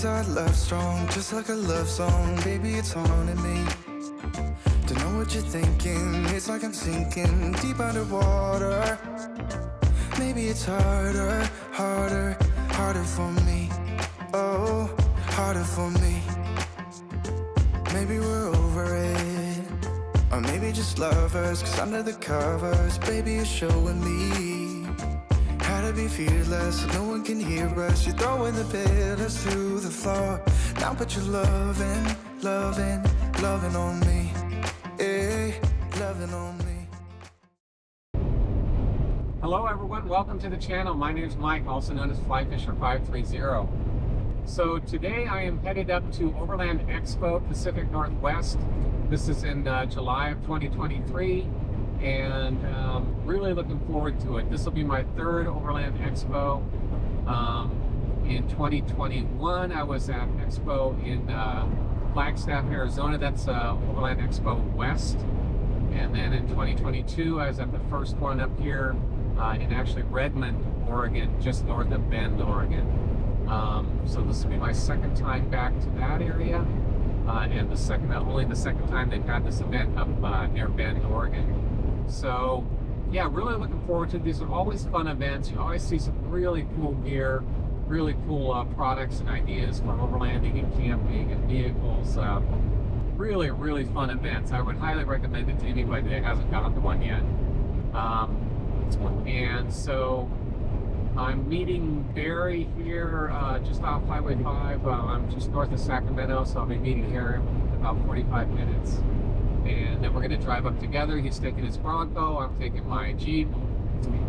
Is our love strong, just like a love song? Baby, it's haunting me. Don't know what you're thinking, it's like I'm sinking deep underwater. Maybe it's harder, harder, harder for me. Oh, harder for me. Maybe we're over it, or maybe just lovers, cause under the covers, baby, you're showing me how to be fearless, so no one can hear us. You're throwing the pillars through the floor. Now put your loving, loving, loving on me. Hey, loving on me. Hello everyone, welcome to the channel. My name is Mike, also known as Flyfisher 530. So today I am headed up to Overland Expo Pacific Northwest. This is in July of 2023, and really looking forward to it. This will be my third Overland Expo. In 2021 I was at Expo in Flagstaff, Arizona. That's Overland Expo West. And then in 2022 I was at the first one up here in actually Redmond, Oregon, just north of Bend, Oregon. So this will be my second time back to that area, and only the second time they've had this event up near Bend, Oregon. So yeah, really looking forward to these. Are always fun events. You always see some really cool gear, really cool products and ideas for overlanding and camping and vehicles. Really fun events. I would highly recommend it to anybody that hasn't gone to one yet. And so I'm meeting Barry here just off Highway 5. I'm just north of Sacramento, so I'll be meeting here in about 45 minutes. And then we're going to drive up together. He's taking his Bronco, I'm taking my Jeep.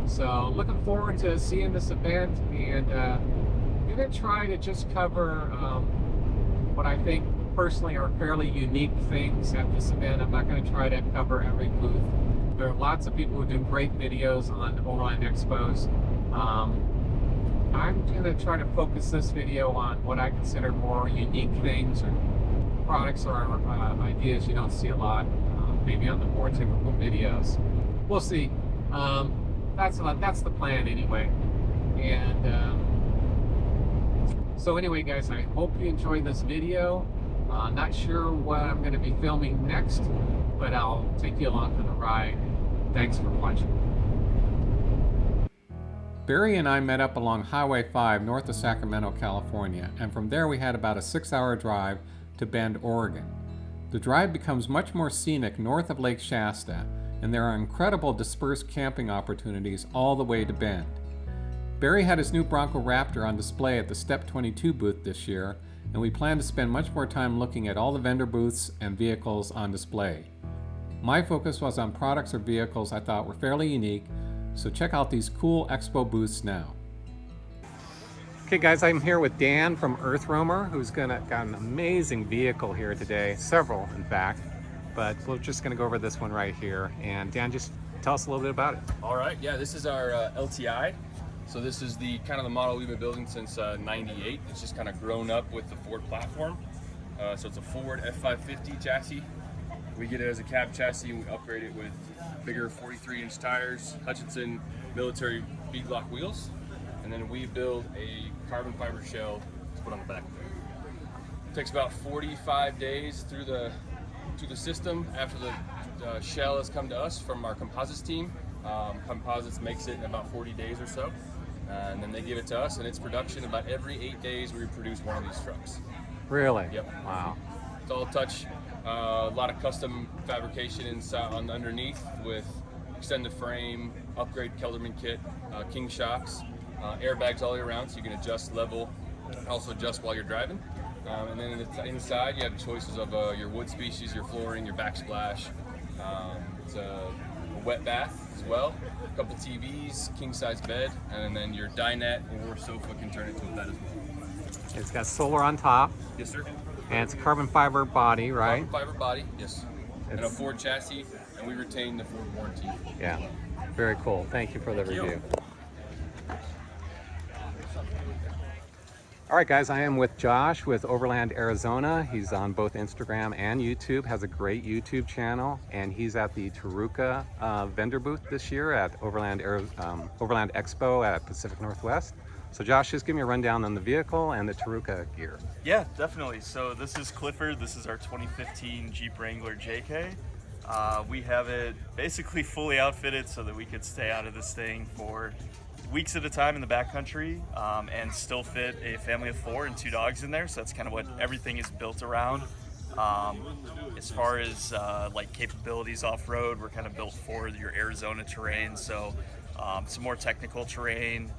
So looking forward to seeing this event, and I'm going to try to just cover what I think personally are fairly unique things at this event. I'm not going to try to cover every booth. There are lots of people who do great videos on Overland Expos. I'm going to try to focus this video on what I consider more unique things or products or ideas you don't see a lot, maybe on the more typical videos. We'll see. That's the plan anyway. And so anyway, guys, I hope you enjoyed this video. Not sure what I'm going to be filming next, but I'll take you along for the ride. Thanks for watching. Barry and I met up along Highway 5 north of Sacramento, California, and from there we had about a 6-hour drive to Bend, Oregon. The drive becomes much more scenic north of Lake Shasta, and there are incredible dispersed camping opportunities all the way to Bend. Barry had his new Bronco Raptor on display at the Step22 booth this year, and we plan to spend much more time looking at all the vendor booths and vehicles on display. My focus was on products or vehicles I thought were fairly unique, so check out these cool expo booths now. Okay guys, I'm here with Dan from Earth Roamer, who's got an amazing vehicle here today, several in fact, but we're just gonna go over this one right here. And Dan, just tell us a little bit about it. All right, yeah, this is our LTI. So this is the kind of the model we've been building since '98. It's just kind of grown up with the Ford platform. So it's a Ford F550 chassis. We get it as a cab chassis and we upgrade it with bigger 43-inch tires, Hutchinson military beadlock wheels, and then we build a carbon fiber shell to put on the back. It takes about 45 days through the system after the shell has come to us from our composites team. Composites makes it about 40 days or so, and then they give it to us, and it's production. About every 8 days we produce one of these trucks. Really? Yep. Wow. It's all touch. A lot of custom fabrication inside on underneath with extended frame, upgrade Kelderman kit, King shocks, airbags all the way around so you can adjust level, also adjust while you're driving. And then inside you have choices of your wood species, your flooring, your backsplash. It's a wet bath as well, a couple TVs, king size bed, and then your dinette or sofa can turn into a bed as well. It's got solar on top. Yes, sir. And it's a carbon fiber body, right? Carbon fiber body, yes. And a Ford chassis, and we retain the Ford warranty. Yeah, very cool. Thank you for the review. All right, guys, I am with Josh with Overland Arizona. He's on both Instagram and YouTube, has a great YouTube channel, and he's at the Taruca vendor booth this year at Overland Expo at Pacific Northwest. So Josh, just give me a rundown on the vehicle and the Taruca gear. Yeah, definitely. So this is Clifford. This is our 2015 Jeep Wrangler JK. We have it basically fully outfitted so that we could stay out of this thing for weeks at a time in the backcountry, and still fit a family of 4 and 2 dogs in there. So that's kind of what everything is built around. As far as like capabilities off-road, we're kind of built for your Arizona terrain. So some more technical terrain,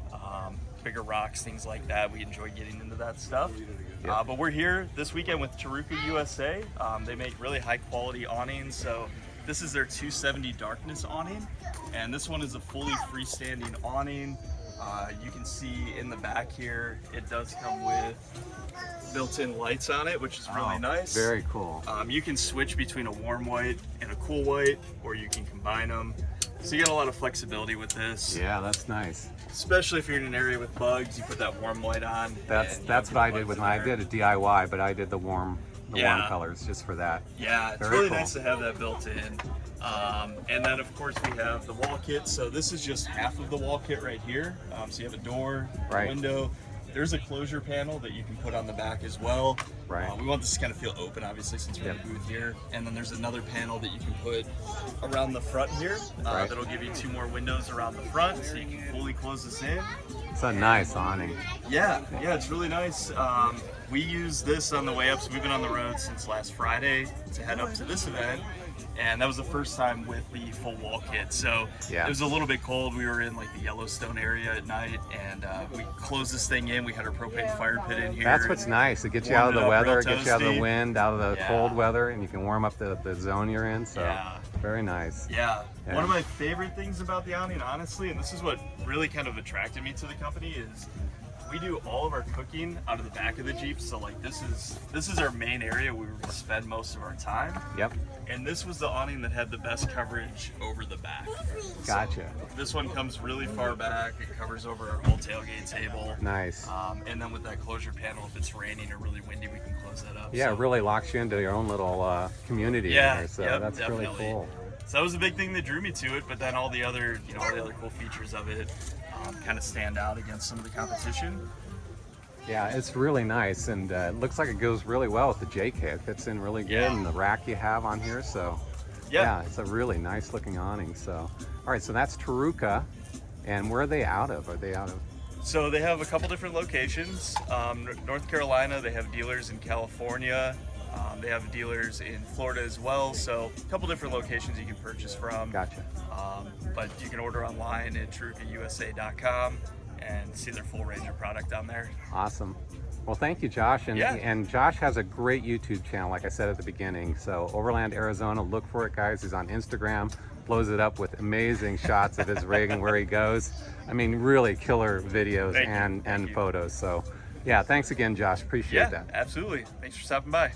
bigger rocks, things like that. We enjoy getting into that stuff. But we're here this weekend with Taruca USA. They make really high quality awnings. So this is their 270 darkness awning, and this one is a fully freestanding awning. You can see in the back here, it does come with built-in lights on it, which is really nice. Very cool. You can switch between a warm white and a cool white, or you can combine them. So you get a lot of flexibility with this. Yeah, that's nice. Especially if you're in an area with bugs, you put that warm white on. That's what I did with I did a DIY, but I did the warm warm colors just for that. Yeah, it's Very really cool. nice to have that built in. And then of course we have the wall kit. So this is just half of the wall kit right here. So you have a door, a window. There's a closure panel that you can put on the back as well. Right. We want this to kind of feel open, obviously, since we're in the booth here. And then there's another panel that you can put around the front here. That'll give you 2 more windows around the front, so you can fully close this in. It's a nice awning. Yeah, it's really nice. We use this on the way up, so we've been on the road since last Friday to head up to this event. And that was the first time with the full wall kit. So it was a little bit cold. We were in like the Yellowstone area at night, and we closed this thing in. We had our propane fire pit in here. That's what's nice. It gets you out of the weather, it gets you out of the wind, out of the cold weather, and you can warm up the zone you're in. So very nice. Yeah. One of my favorite things about the awning, honestly, and this is what really kind of attracted me to the company, is we do all of our cooking out of the back of the Jeep. So like this is our main area where we spend most of our time. Yep. And this was the awning that had the best coverage over the back. Gotcha. So this one comes really far back. It covers over our whole tailgate table. Nice. And then with that closure panel, if it's raining or really windy, we can close that up. Yeah, it really locks you into your own little community here. So that's definitely. really cool. So that was a big thing that drew me to it, but then all the other, all the other cool features of it kind of stand out against some of the competition. Yeah, it's really nice, and it looks like it goes really well with the JK. It fits in really good, and the rack you have on here. So yeah, it's a really nice looking awning. So all right, so that's Taruca, and where are they out of? Are they out of? So they have a couple different locations. North Carolina, they have dealers in California. They have dealers in Florida as well. So a couple different locations you can purchase from. Gotcha. But you can order online at tarucausa.com and see their full range of product on there. Awesome. Well, thank you, Josh. And Josh has a great YouTube channel, like I said at the beginning. So Overland Arizona, look for it, guys. He's on Instagram, blows it up with amazing shots of his rig and where he goes. I mean, really killer videos and photos. So yeah, thanks again, Josh. Appreciate that. Absolutely. Thanks for stopping by.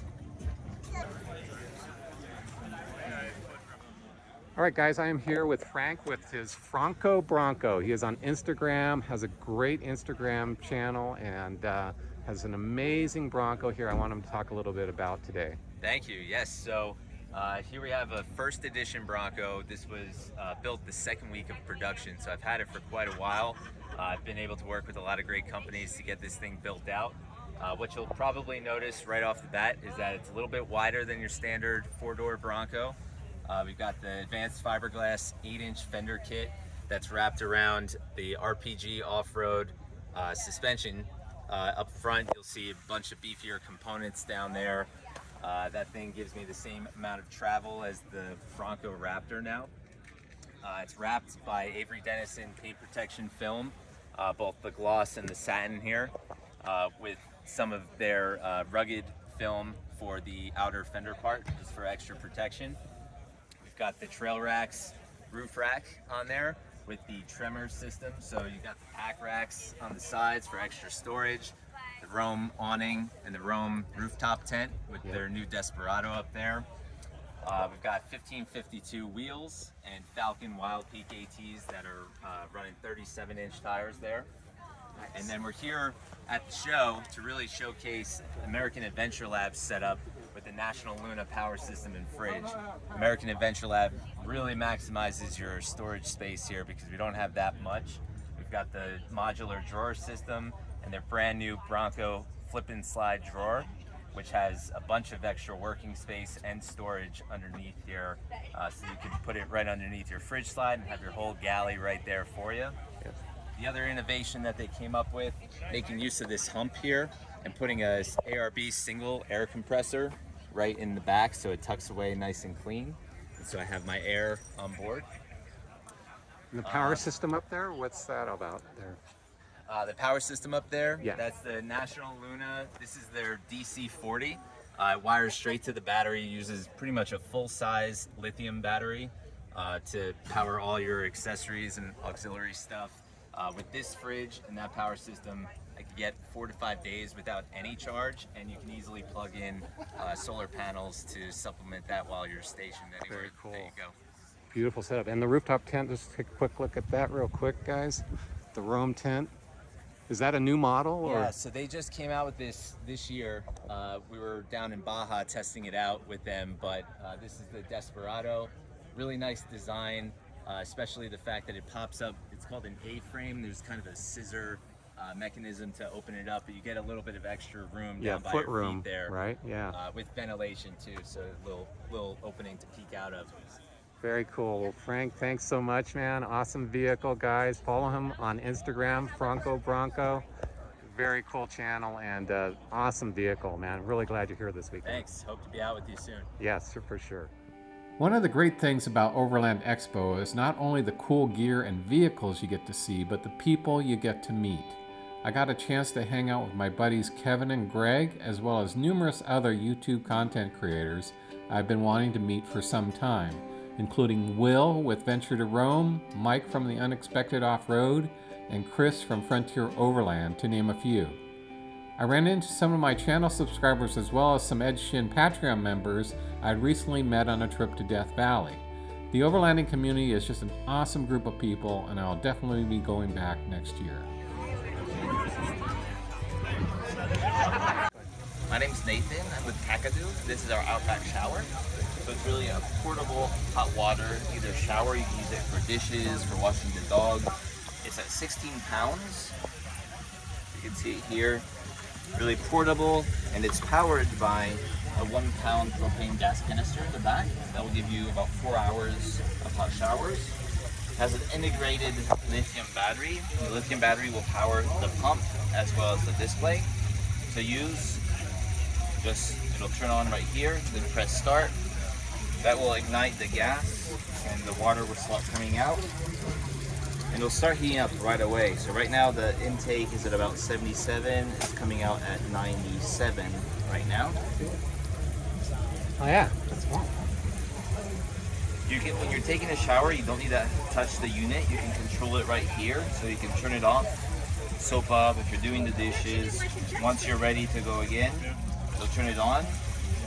All right, guys, I am here with Frank with his Fronco Bronco. He is on Instagram, has a great Instagram channel, and has an amazing Bronco here I want him to talk a little bit about today. Thank you. Yes, so here we have a first edition Bronco. This was built the second week of production, so I've had it for quite a while. I've been able to work with a lot of great companies to get this thing built out. What you'll probably notice right off the bat is that it's a little bit wider than your standard 4-door Bronco. We've got the advanced fiberglass 8-inch fender kit that's wrapped around the RPG off-road suspension. Up front, you'll see a bunch of beefier components down there. That thing gives me the same amount of travel as the Bronco Raptor now. It's wrapped by Avery Dennison paint protection film, both the gloss and the satin here, with some of their rugged film for the outer fender part, just for extra protection. Got the Trail Racks roof rack on there with the tremor system. So you got the pack racks on the sides for extra storage, the Roam awning and the Roam rooftop tent with their new Desperado up there. We've got 1552 wheels and Falcon Wild Peak ATs that are running 37-inch tires there. And then we're here at the show to really showcase American Adventure Lab's setup with the National Luna power system and fridge. American Adventure Lab really maximizes your storage space here because we don't have that much. We've They've got the modular drawer system and their brand new Bronco flip and slide drawer, which has a bunch of extra working space and storage underneath here, so you can put it right underneath your fridge slide and have your whole galley right there for you. Yes. The other innovation that they came up with, making use of this hump here and putting a ARB single air compressor right in the back so it tucks away nice and clean. And so I have my air on board. And the power system up there, what's that about there? The power system up there, yeah, that's the National Luna. This is their DC40. It wires straight to the battery, uses pretty much a full-size lithium battery to power all your accessories and auxiliary stuff. With this fridge and that power system, I could get 4 to 5 days without any charge, and you can easily plug in solar panels to supplement that while you're stationed anywhere. Very cool. There you go. Beautiful setup. And the rooftop tent, just take a quick look at that real quick, guys. The Roam tent. Is that a new model? Or? Yeah, so they just came out with this year. We were down in Baja testing it out with them, but this is the Desperado. Really nice design, especially the fact that it pops up. It's called an A-frame. There's kind of a scissor mechanism to open it up, but you get a little bit of extra room down by your feet there. Right, yeah. With ventilation too, so a little opening to peek out of. Very cool. Well, Frank, thanks so much, man. Awesome vehicle, guys. Follow him on Instagram, Fronco Bronco. Very cool channel and awesome vehicle, man. Really glad you're here this weekend. Thanks. Hope to be out with you soon. Yes, for sure. One of the great things about Overland Expo is not only the cool gear and vehicles you get to see, but the people you get to meet. I got a chance to hang out with my buddies Kevin and Greg, as well as numerous other YouTube content creators I've been wanting to meet for some time, including Will with Venture to Roam, Mike from the Unexpected Off-Road, and Chris from Frontier Overland, to name a few. I ran into some of my channel subscribers as well as some Ed Shin Patreon members I'd recently met on a trip to Death Valley. The overlanding community is just an awesome group of people, and I'll definitely be going back next year. My name's Nathan. I'm with Kakadu. This is our Outback shower. So it's really a portable hot water, either shower, you can use it for dishes, for washing the dog. It's at 16 pounds. You can see it here. Really portable, and it's powered by a 1 pound propane gas canister in the back. That will give you about 4 hours of hot showers. It has an integrated lithium battery. The lithium battery will power the pump as well as the display. To use, it'll turn on right here, then press start. That will ignite the gas and the water will start coming out. And it'll start heating up right away. So right now the intake is at about 77. It's coming out at 97 right now. Oh yeah, that's fun. When you're taking a shower, you don't need to touch the unit. You can control it right here. So you can turn it off, soap up if you're doing the dishes. Once you're ready to go again, you'll turn it on.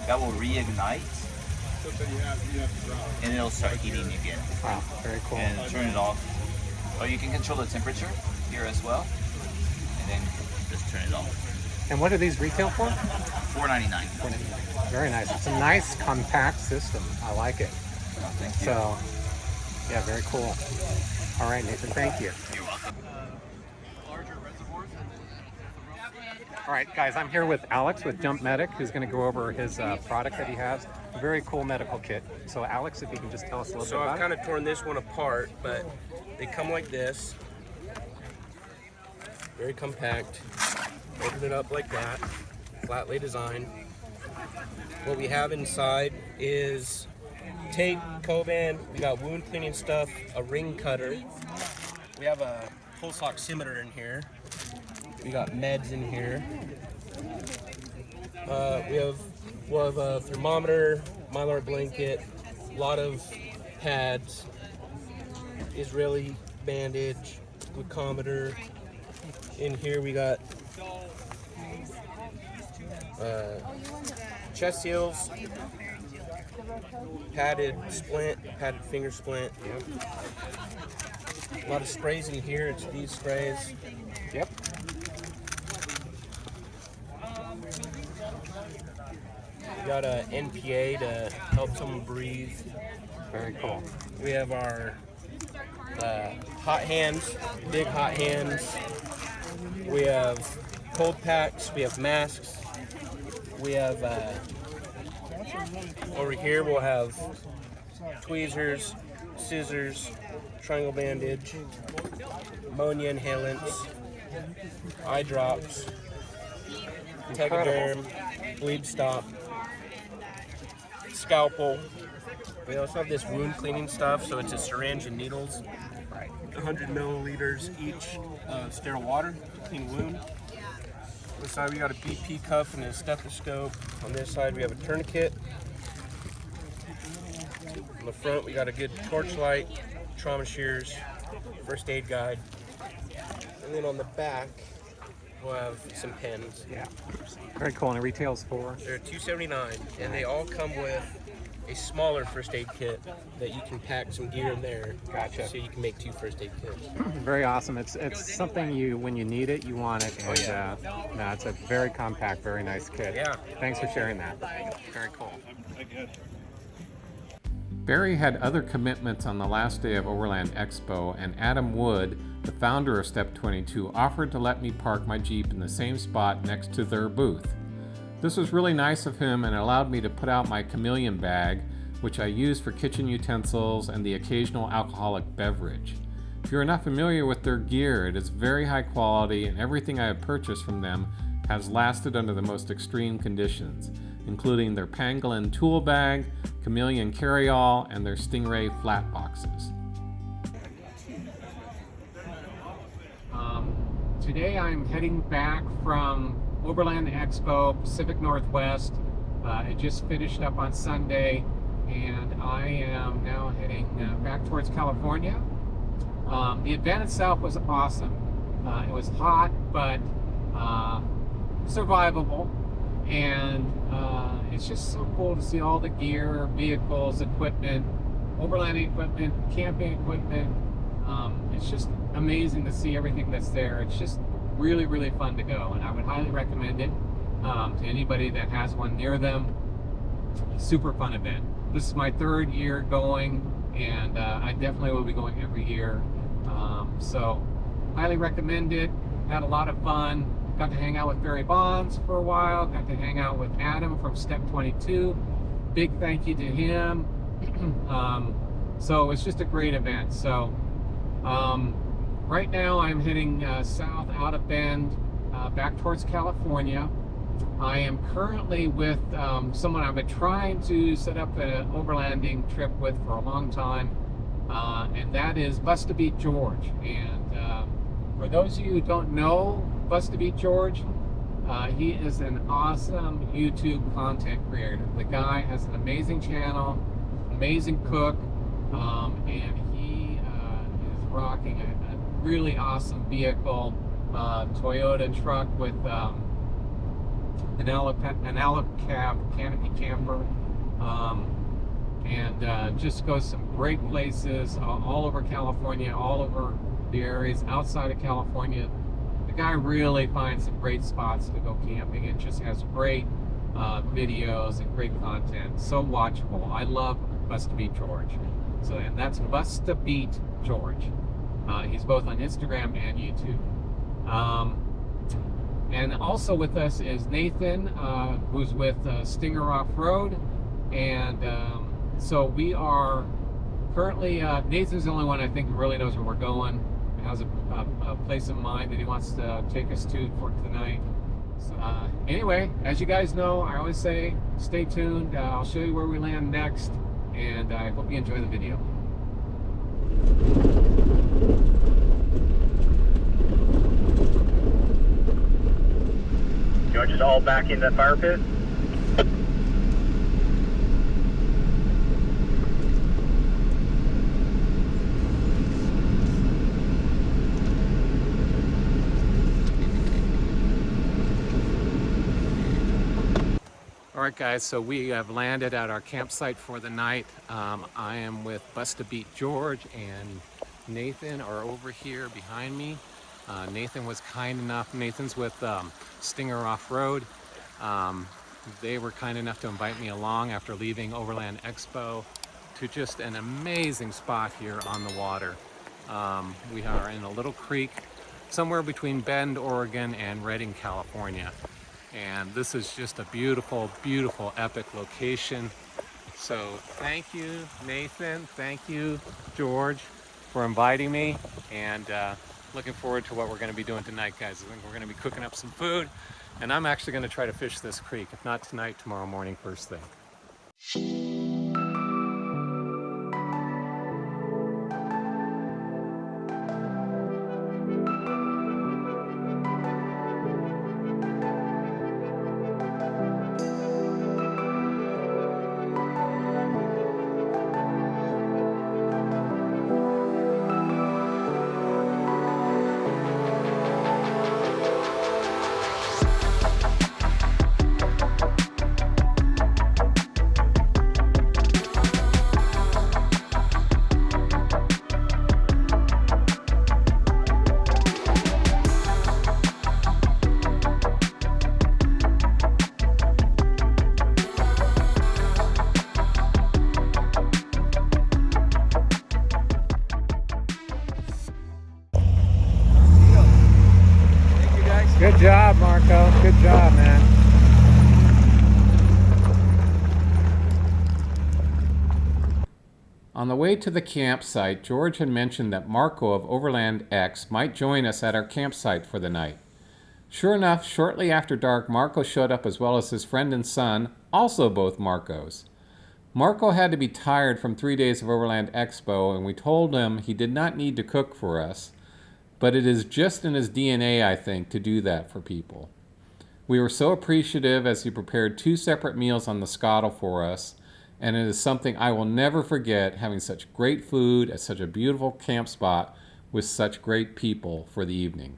That will reignite. And it'll start heating again. Wow, very cool. And turn it off. Or you can control the temperature here as well. And then just turn it off. And what do these retail for? $4.99. Very nice. It's a nice compact system. I like it. Thank you. So, yeah, very cool. All right, Nathan, thank you. You're welcome. All right, guys, I'm here with Alex with Jump Medic, who's going to go over his product that he has. A very cool medical kit. So, Alex, if you can just tell us a little bit So about I've kind of torn this one apart, but they come like this. Very compact. Open it up like that. Flat lay design. What we have inside is tape, Coban, we got wound cleaning stuff, a ring cutter. We have a pulse oximeter in here. We got meds in here. We'll have a thermometer, Mylar blanket, a lot of pads, Israeli bandage, glucometer. In here we got chest seals, padded splint, padded finger splint. Yep. A lot of sprays in here. It's these sprays. Yep. We got a NPA to help someone breathe. Very cool. We have our hot hands, big hot hands. We have cold packs. We have masks. We have over here we'll have tweezers, scissors, triangle bandage, ammonia inhalants, eye drops, Tegaderm, bleed stop, scalpel. We also have this wound cleaning stuff, so it's a syringe and needles, 100 milliliters each of sterile water to clean wound. On this side we got a BP cuff and a stethoscope. On this side we have a tourniquet. On the front we got a good torchlight, trauma shears, first aid guide. And then on the back we'll have some pens. Yeah. Very cool. And it retails for? They're $2.79, and they all come with a smaller first aid kit that you can pack some gear in there. Gotcha. So you can make 2 first aid kits. Very awesome. It's something you, when you need it, you want it. And no, it's a very compact, very nice kit. Yeah. Thanks for sharing that. Very cool. Barry had other commitments on the last day of Overland Expo, and Adam Wood, the founder of Step22, offered to let me park my Jeep in the same spot next to their booth. This was really nice of him and allowed me to put out my chameleon bag, which I use for kitchen utensils and the occasional alcoholic beverage. If you're not familiar with their gear, it is very high quality, and everything I have purchased from them has lasted under the most extreme conditions, including their pangolin tool bag, chameleon carry-all, and their Stingray flat boxes. Today I'm heading back from Overland Expo, Pacific Northwest. It just finished up on Sunday, and I am now heading back towards California. The event itself was awesome. It was hot, but survivable, and it's just so cool to see all the gear, vehicles, equipment, overlanding equipment, camping equipment. It's just amazing to see everything that's there. It's just really, really fun to go, and I would highly recommend it to anybody that has one near them. Super fun event. This is my 3rd year going, and I definitely will be going every year. So highly recommend it. Had a lot of fun. Got to hang out with Barry Bonds for a while. Got to hang out with Adam from Step22. Big thank you to him. So it's just a great event. So right now I'm heading south out of Bend, back towards California. I am currently with someone I've been trying to set up an overlanding trip with for a long time, and that is Busta Beat George. And for those of you who don't know Busta Beat George, he is an awesome YouTube content creator. The guy has an amazing channel, amazing cook, and he is rocking a really awesome vehicle, Toyota truck with an cab canopy camper, and just goes some great places all over California, all over the areas outside of California. The guy really finds some great spots to go camping and just has great videos and great content. So watchable. I love Busta Beat George. So, and that's Busta Beat George. He's both on Instagram and YouTube. And also with us is Nathan, who's with Stinger Off-Road. And so we are currently, Nathan's the only one I think who really knows where we're going. He has a place in mind that he wants to take us to for tonight. So, anyway, as you guys know, I always say, stay tuned. I'll show you where we land next. And I hope you enjoy the video. George is all back in the fire pit. Alright guys, so we have landed at our campsite for the night. I am with Busta Beat George and Nathan are over here behind me. Nathan was kind enough, Nathan's with Stinger Off-Road. They were kind enough to invite me along after leaving Overland Expo to just an amazing spot here on the water. We are in a little creek somewhere between Bend, Oregon and Redding, California. And this is just a beautiful, beautiful, epic location. So thank you, Nathan. Thank you, George, for inviting me. And looking forward to what we're going to be doing tonight, guys. I think we're going to be cooking up some food. And I'm actually going to try to fish this creek. If not tonight, tomorrow morning, first thing. Good job, Marco. Good job, man. On the way to the campsite, George had mentioned that Marco of Overland X might join us at our campsite for the night. Sure enough, shortly after dark, Marco showed up as well as his friend and son, also both Marcos. Marco had to be tired from 3 days of Overland Expo, and we told him he did not need to cook for us, but it is just in his DNA, I think, to do that for people. We were so appreciative as he prepared 2 separate meals on the Scottle for us, and it is something I will never forget, having such great food at such a beautiful camp spot with such great people for the evening.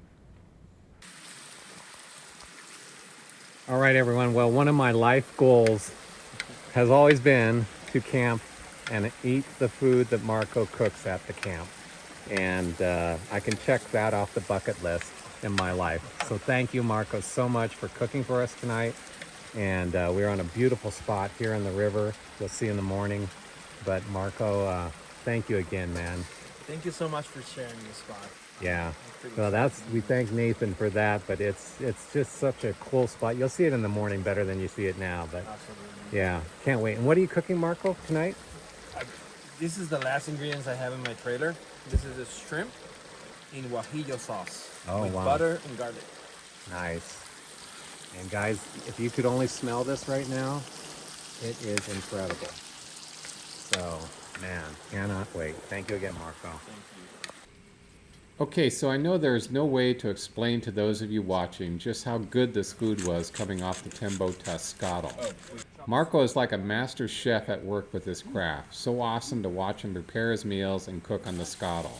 All right, everyone. Well, one of my life goals has always been to camp and eat the food that Marco cooks at the camp. And I can check that off the bucket list in my life. So thank you, Marco, so much for cooking for us tonight. And we're on a beautiful spot here in the river. You'll see in the morning. But Marco, thank you again, man. Thank you so much for sharing this spot. Yeah. Well, we thank Nathan for that, but it's just such a cool spot. You'll see it in the morning better than you see it now. But Absolutely. yeah, can't wait. And what are you cooking, Marco, tonight? This is the last ingredients I have in my trailer. This is a shrimp in guajillo sauce with butter and garlic. Nice. And guys, if you could only smell this right now, it is incredible. So, man, cannot wait. Thank you again, Marco. Thank you. Okay, so I know there's no way to explain to those of you watching just how good this food was coming off the Tembo Scottle. Marco is like a master chef at work with his craft. So awesome to watch him prepare his meals and cook on the Scottle.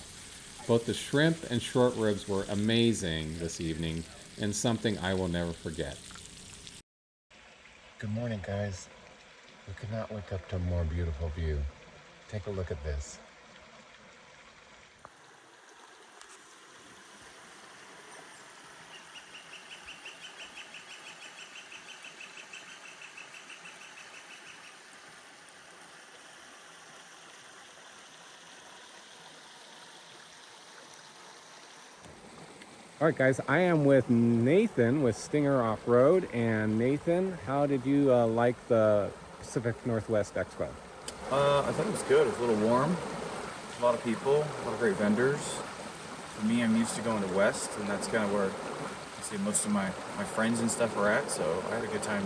Both the shrimp and short ribs were amazing this evening and something I will never forget. Good morning, guys. We could not wake up to a more beautiful view. Take a look at this. All right, guys, I am with Nathan with Stinger Off-Road. And Nathan, how did you like the Pacific Northwest Expo? I thought it was good. It was a little warm. A lot of people, a lot of great vendors. For me, I'm used to going to West, and that's kind of where I say most of my friends and stuff are at. So I had a good time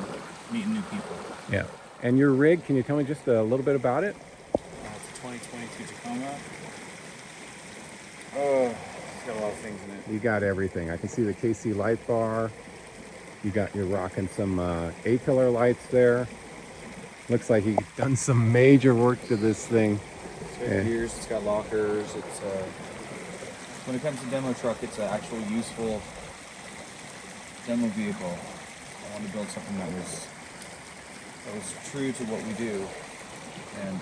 meeting new people. Yeah. And your rig, can you tell me just a little bit about it? It's a 2022 Tacoma. Oh, it's got a lot of things in it. You got everything. I can see the KC light bar. You're rocking some A-pillar lights there. Looks like you've done some major work to this thing. It's got gears, it's got lockers. It's when it comes to demo truck, it's an actual useful demo vehicle. I wanted to build something that was true to what we do, and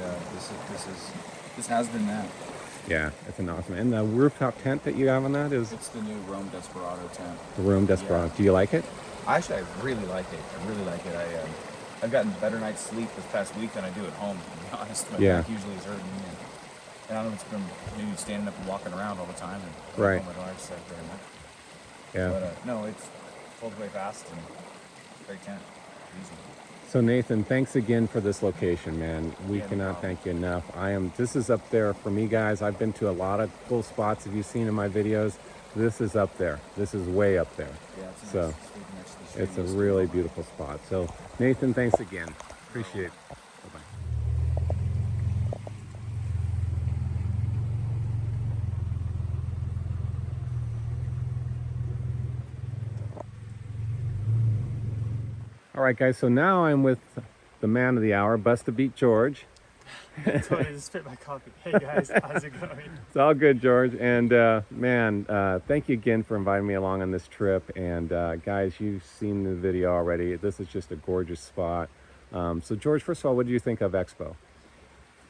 this has been that. Yeah, it's an awesome. And the rooftop tent that you have on that is? It's the new Rome Desperado tent. The Rome Desperado. Yeah. Do you like it? I really like it. I really like it. I've gotten better night's sleep this past week than I do at home, to be honest. My back usually is hurting me. And I don't know if it's been maybe standing up and walking around all the time. And Right. Oh my God, it's very much. Yeah. But no, it's pulled way fast and great tent. Easy. So Nathan, thanks again for this location, man. We Yeah, no cannot problem. thank you enough. This is up there for me, guys. I've been to a lot of cool spots. If you've seen in my videos, this is up there. This is way up there. Yeah, it's So nice. Sleeping next to the street. it's a really beautiful spot. So Nathan, thanks again. Appreciate it. Bye-bye. All right, guys, so now I'm with the man of the hour, Busta Beat George. Totally just spit my coffee. Hey guys, how's it going? It's all good, George. And man, thank you again for inviting me along on this trip. And guys, you've seen the video already. This is just a gorgeous spot. So George, first of all, what did you think of Expo?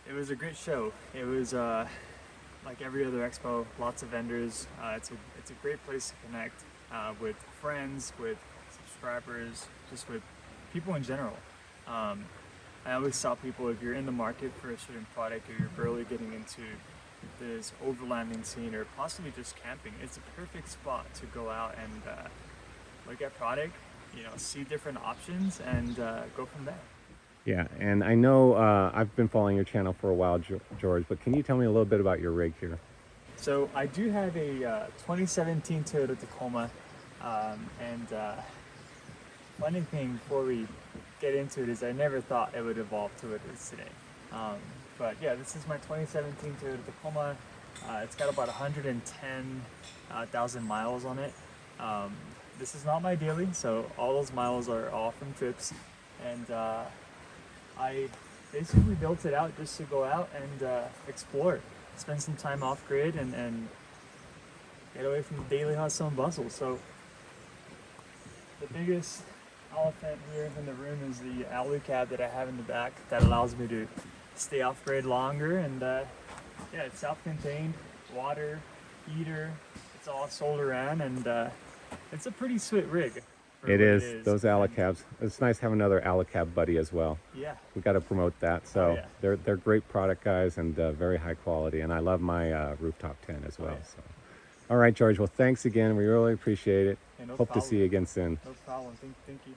It was a great show. It was like every other expo, lots of vendors. It's a great place to connect with friends, with subscribers, just with people in general. I always tell people, if you're in the market for a certain product, or you're barely getting into this overlanding scene, or possibly just camping, it's a perfect spot to go out and look at product, you know, see different options, and go from there. Yeah, and I know I've been following your channel for a while, George, but can you tell me a little bit about your rig here? So I do have a 2017 Toyota Tacoma, and funny thing before we get into it is I never thought it would evolve to what it is today. But yeah, this is my 2017 Toyota Tacoma. It's got about 110,000 miles on it. This is not my daily, so all those miles are all from trips. And I basically built it out just to go out and explore, spend some time off grid, and get away from the daily hustle and bustle. So the biggest elephant here in the room is the alley cab that I have in the back that allows me to stay off grid longer. And yeah, it's self-contained, water, heater, it's all sold around, and it's a pretty sweet rig. It is. Those Alicabs. It's nice to have another Alicab buddy as well. Yeah. We got to promote that. So yeah. they're great product guys, and very high quality. And I love my rooftop tent as well. So, all right, George. Well, thanks again. We really appreciate it. Yeah, no Hope problem. to see you again soon. No problem. Thank you.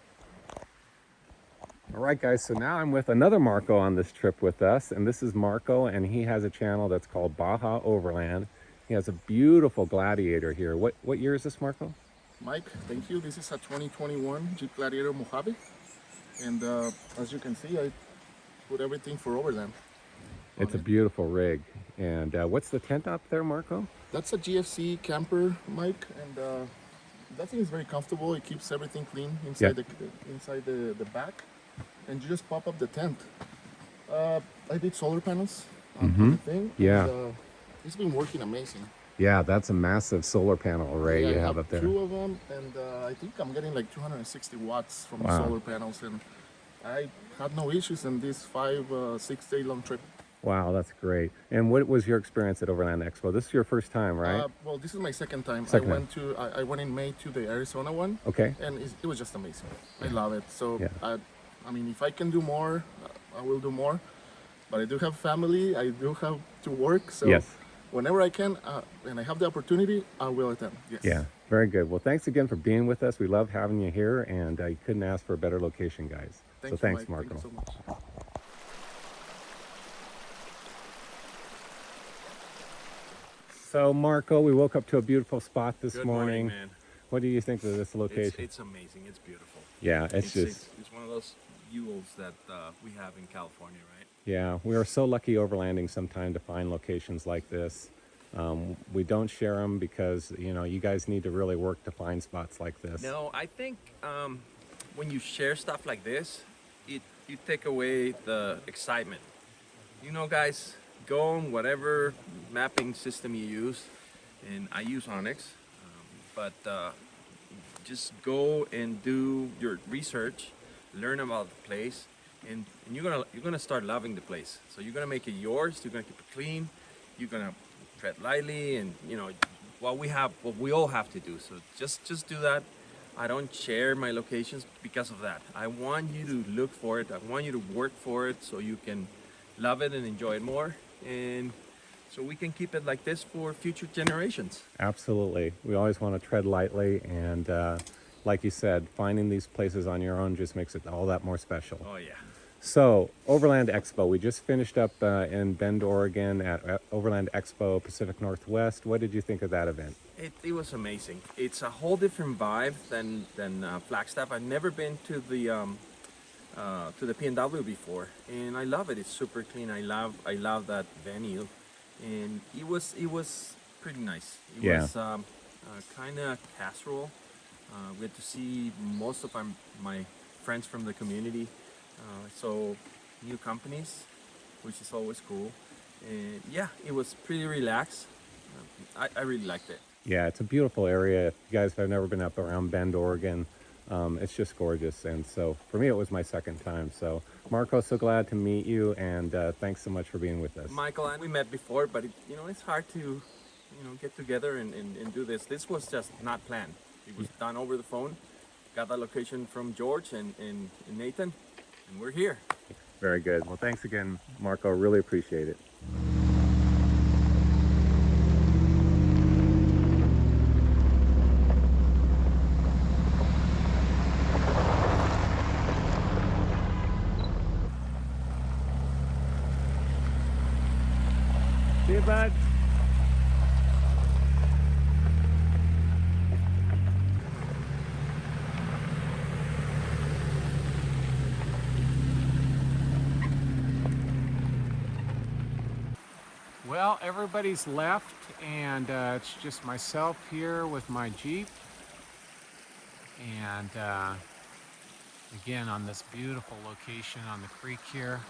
All right, guys. So now I'm with another Marco on this trip with us, and this is Marco, and he has a channel that's called Baja Overland. He has a beautiful Gladiator here. What year is this, Marco? Mike, thank you. This is a 2021 Jeep Gladiator Mojave, and as you can see, I put everything for overland. It's a beautiful rig. And what's the tent up there, Marco? That's a GFC camper, Mike, and that thing is very comfortable. It keeps everything clean inside the back, and you just pop up the tent. I did solar panels on the thing. Yeah. And, it's been working amazing. Yeah, that's a massive solar panel array you have up there. 2 of them, and I think I'm getting like 260 watts from the solar panels, and I had no issues in this 5-6 day long trip. Wow, that's great. And what was your experience at Overland Expo? This is your first time, right? Well, this is my second time. I went in May to the Arizona one. Okay. And it was just amazing. I love it. So yeah. I mean, if I can do more, I will do more. But I do have family. I do have to work. So yes. Whenever I can and I have the opportunity, I will attend. Yes. Yeah, very good. Well, thanks again for being with us. We love having you here, and I couldn't ask for a better location, guys. Thanks, Mike. Marco. Thank you so much. So, Marco, we woke up to a beautiful spot this Good morning. Man. What do you think of this location? It's amazing. It's beautiful. Yeah, it's one of those jewels that we have in California, right? Yeah, we are so lucky overlanding sometime to find locations like this. We don't share them because, you know, you guys need to really work to find spots like this. No, I think when you share stuff like this, you take away the excitement. You know, guys, go on whatever mapping system you use, and I use Onyx, but just go and do your research, learn about the place, and you're gonna start loving the place. So you're gonna make it yours. You're gonna keep it clean. You're gonna tread lightly, and you know what we all have to do. So just do that. I don't share my locations because of that. I want you to look for it. I want you to work for it so you can love it and enjoy it more. And so we can keep it like this for future generations. Absolutely. We always want to tread lightly, and like you said, finding these places on your own just makes it all that more special. Oh yeah. So, Overland Expo, we just finished up in Bend, Oregon at Overland Expo Pacific Northwest. What did you think of that event? It was amazing. It's a whole different vibe than Flagstaff. I've never been to the P&W before, and I love it. It's super clean. I love that venue, and it was pretty nice. It was kind of casual. We had to see most of my friends from the community, so new companies, which is always cool. And yeah, it was pretty relaxed. I really liked it. Yeah, it's a beautiful area. If you guys have never been up around Bend, Oregon, it's just gorgeous. And so for me, it was my second time. So Marco, so glad to meet you, and thanks so much for being with us. Michael, and we met before, but it's hard to get together and do this. This was just not planned. It was done over the phone. Got that location from George and Nathan, and we're here. Very good. Well, thanks again, Marco. Really appreciate it. See you, bud. Well, everybody's left, and it's just myself here with my Jeep. And again, on this beautiful location on the creek here.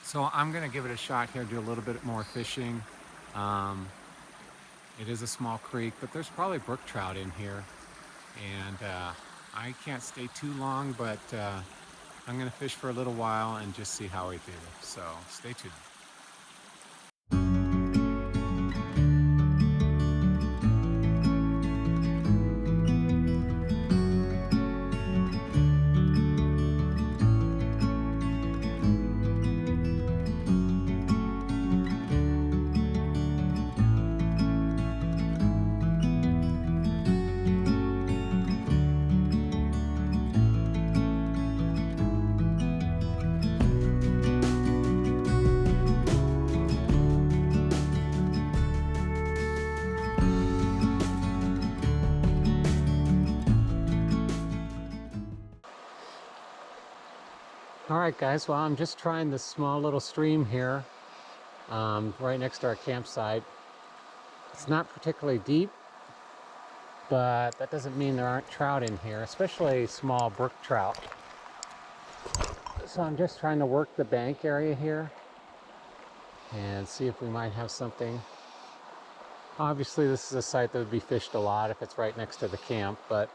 So I'm gonna give it a shot here, do a little bit more fishing. It is a small creek, but there's probably brook trout in here. And I can't stay too long, but I'm gonna fish for a little while and just see how we do. So stay tuned. Alright guys, well I'm just trying this small little stream here right next to our campsite. It's not particularly deep, but that doesn't mean there aren't trout in here, especially small brook trout. So I'm just trying to work the bank area here and see if we might have something. Obviously this is a site that would be fished a lot if it's right next to the camp, but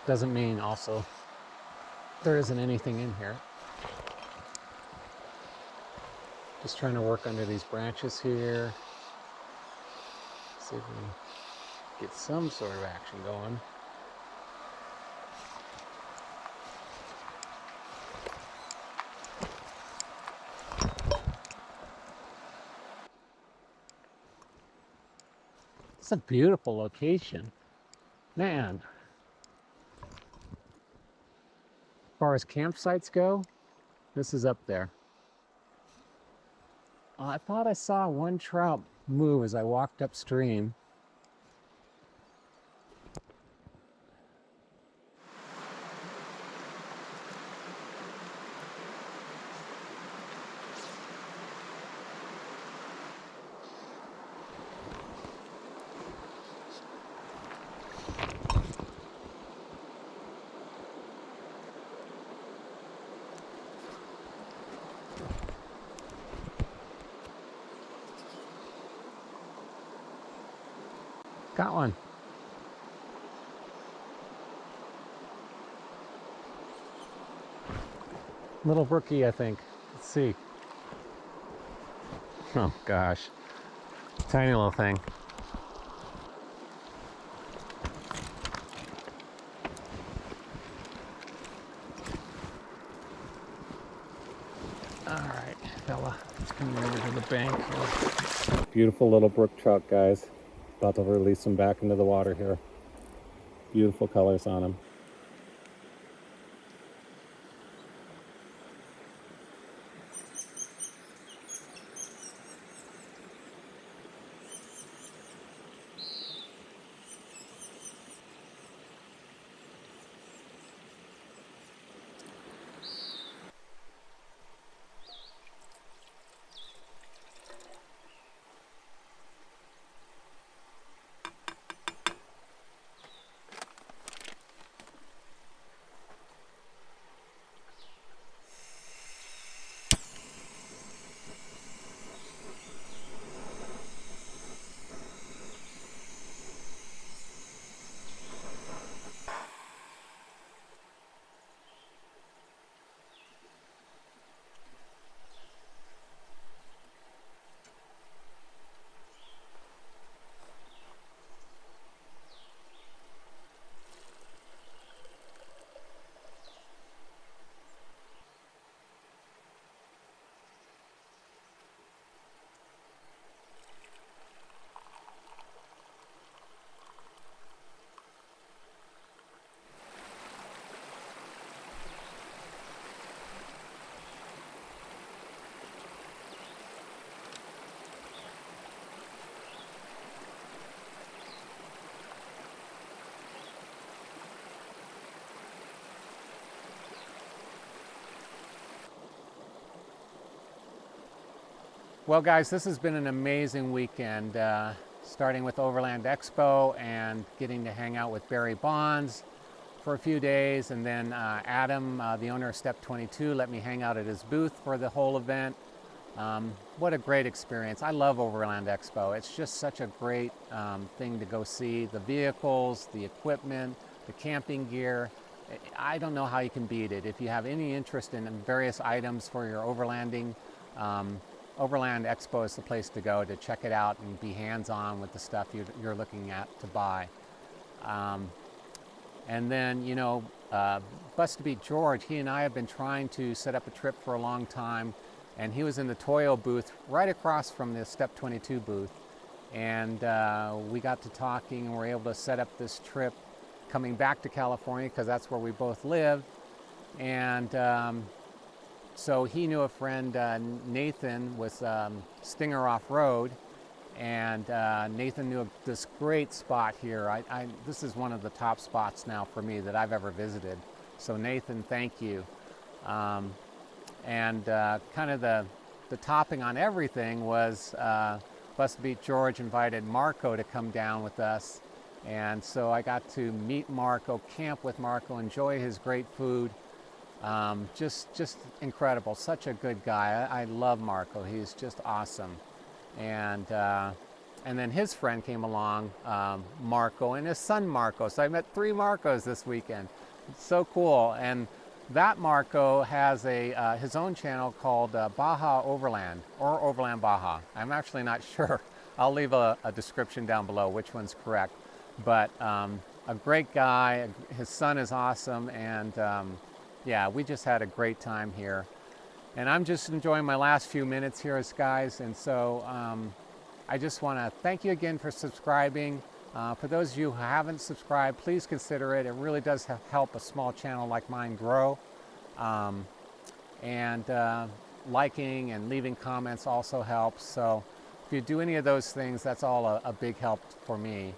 doesn't mean also there isn't anything in here. Just trying to work under these branches here. See if we can get some sort of action going. It's a beautiful location, man. As far as campsites go, this is up there. I thought I saw one trout move as I walked upstream. Got one. Little brookie, I think. Let's see. Oh gosh. Tiny little thing. It's coming over to the bank here. Beautiful little brook trout, guys. About to release them back into the water here. Beautiful colors on them. Well, guys, this has been an amazing weekend, starting with Overland Expo and getting to hang out with Barry Bonds for a few days, and then Adam, the owner of Step22, let me hang out at his booth for the whole event. What a great experience. I love Overland Expo. It's just such a great thing to go see. The vehicles, the equipment, the camping gear. I don't know how you can beat it. If you have any interest in various items for your overlanding, Overland Expo is the place to go to check it out and be hands-on with the stuff you're looking at to buy. And then, you know, Busted Beat George, he and I have been trying to set up a trip for a long time, and he was in the Toyo booth right across from the Step22 booth. And we got to talking and we were able to set up this trip coming back to California because that's where we both live. And so he knew a friend, Nathan, with Stinger Off-Road, and Nathan knew this great spot here. This is one of the top spots now for me that I've ever visited. So Nathan, thank you. And kind of the topping on everything was Busted Beat George invited Marco to come down with us. And so I got to meet Marco, camp with Marco, enjoy his great food. Just incredible. Such a good guy. I love Marco. He's just awesome. And then his friend came along, Marco, and his son Marco. So I met 3 Marcos this weekend. It's so cool. And that Marco has his own channel called Baja Overland, or Overland Baja. I'm actually not sure. I'll leave a description down below which one's correct. But a great guy. His son is awesome. And yeah, we just had a great time here. And I'm just enjoying my last few minutes here, guys. And so I just want to thank you again for subscribing. For those of you who haven't subscribed, please consider it. It really does help a small channel like mine grow. And liking and leaving comments also helps. So if you do any of those things, that's all a big help for me.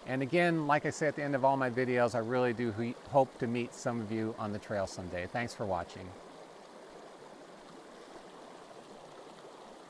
And again, like I say at the end of all my videos, I really do hope to meet some of you on the trail someday. Thanks for watching.